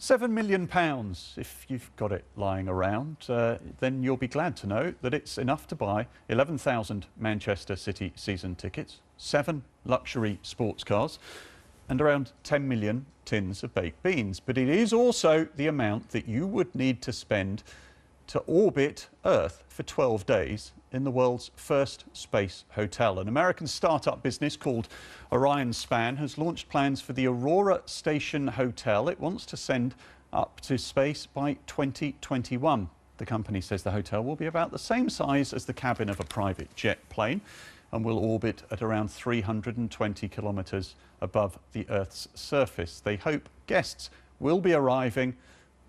£7 million, if you've got it lying around, then you'll be glad to know that it's enough to buy 11,000 Manchester City season tickets, 7 luxury sports cars and around 10 million tins of baked beans. But it is also the amount that you would need to spend to orbit Earth for 12 days in the world's first space hotel. An American startup business called Orion Span has launched plans for the Aurora Station Hotel. It wants to send up to space by 2021. The company says the hotel will be about the same size as the cabin of a private jet plane and will orbit at around 320 kilometres above the Earth's surface. They hope guests will be arriving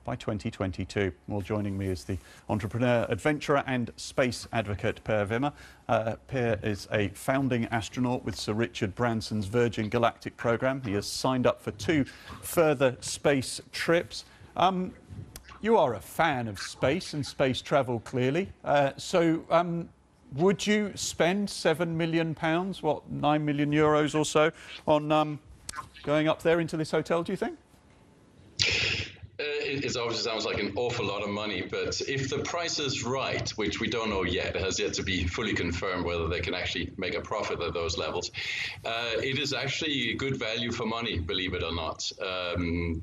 by 2022. Well, joining me is the entrepreneur, adventurer and space advocate Per Wimmer. Per is a founding astronaut with Sir Richard Branson's Virgin Galactic programme. He has signed up for 2 further space trips. You are a fan of space and space travel, clearly. Would you spend £7 million, what, €9 million or so, on going up there into this hotel, do you think? It obviously sounds like an awful lot of money, but if the price is right, which we don't know yet, it has yet to be fully confirmed whether they can actually make a profit at those levels, it is actually good value for money, believe it or not.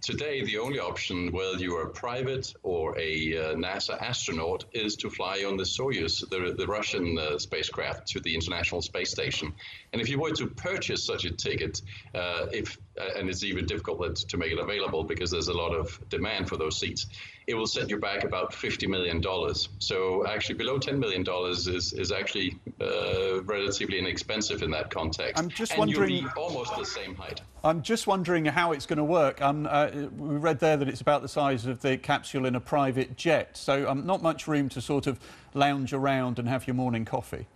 Today, the only option, whether you are a private or a NASA astronaut, is to fly on the Soyuz, the Russian spacecraft, to the International Space Station. And if you were to purchase such a ticket, and it's even difficult to make it available because there's a lot of demand for those seats, it will set you back about $50 million. So actually below $10 million is actually relatively inexpensive in that context. I'm just wondering, you'll be almost the same height. I'm just wondering how it's going to work. We read there that it's about the size of the capsule in a private jet, so not much room to sort of lounge around and have your morning coffee.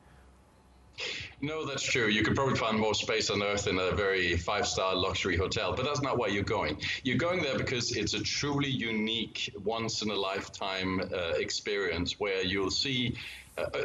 No, that's true. You could probably find more space on Earth in a very 5-star luxury hotel, but that's not why you're going. You're going there because it's a truly unique, once-in-a-lifetime experience where you'll see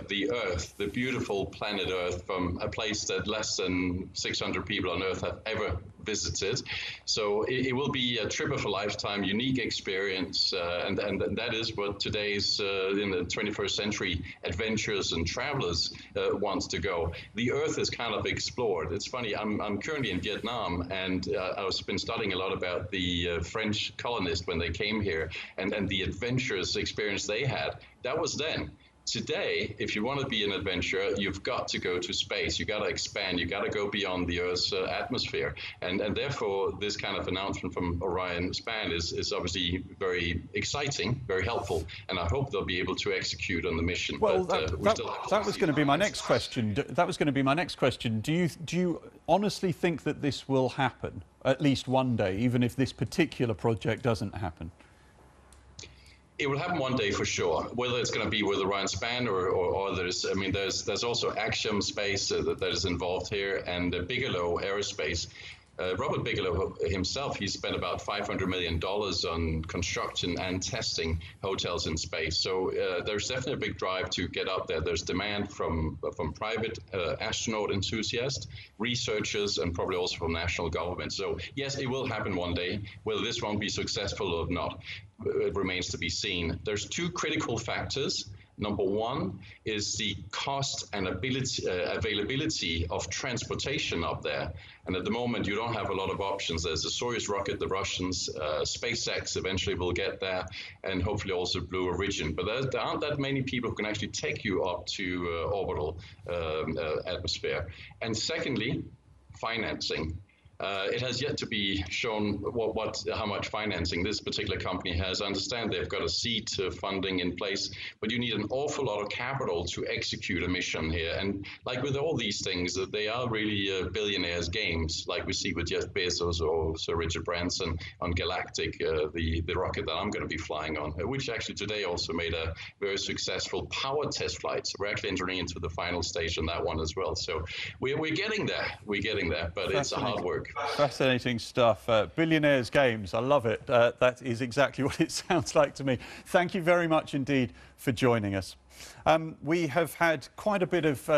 the Earth, the beautiful planet Earth, from a place that less than 600 people on Earth have ever visited. So it will be a trip of a lifetime, unique experience, and that is what today's, in the 21st century, adventurers and travelers wants to go. The Earth is kind of explored. It's funny, I'm currently in Vietnam, and I've been studying a lot about the French colonists when they came here, and the adventurous experience they had. That was then. Today, if you want to be an adventurer, you've got to go to space. You've got to expand. You've got to go beyond the Earth's atmosphere. And therefore, this kind of announcement from Orion Span is obviously very exciting, very helpful. And I hope they'll be able to execute on the mission. Well, that was going to be my next question. That was going to be my next question. Do you honestly think that this will happen, at least one day, even if this particular project doesn't happen? It will happen one day for sure. Whether it's going to be with Orion Span or others, I mean, there's also Axiom Space that is involved here, and Bigelow Aerospace. Robert Bigelow himself, he spent about $500 million on construction and testing hotels in space. So there's definitely a big drive to get up there. There's demand from private astronaut enthusiasts, researchers, and probably also from national government. So yes, it will happen one day. Whether this won't be successful or not, it remains to be seen. There's 2 critical factors. Number 1 is the cost and availability of transportation up there. And at the moment, you don't have a lot of options. There's the Soyuz rocket, the Russians, SpaceX eventually will get there, and hopefully also Blue Origin. But there aren't that many people who can actually take you up to orbital atmosphere. And secondly, financing. It has yet to be shown how much financing this particular company has. I understand they've got a seed funding in place, but you need an awful lot of capital to execute a mission here. And like with all these things, they are really billionaires' games, like we see with Jeff Bezos or Sir Richard Branson on Galactic, the rocket that I'm going to be flying on, which actually today also made a very successful power test flight. So we're actually entering into the final stage on that one as well. So we're getting there. We're getting there, but it's a hard work. Fascinating stuff. Billionaires' games. I love it. That is exactly what it sounds like to me. Thank you very much indeed for joining us. We have had quite a bit of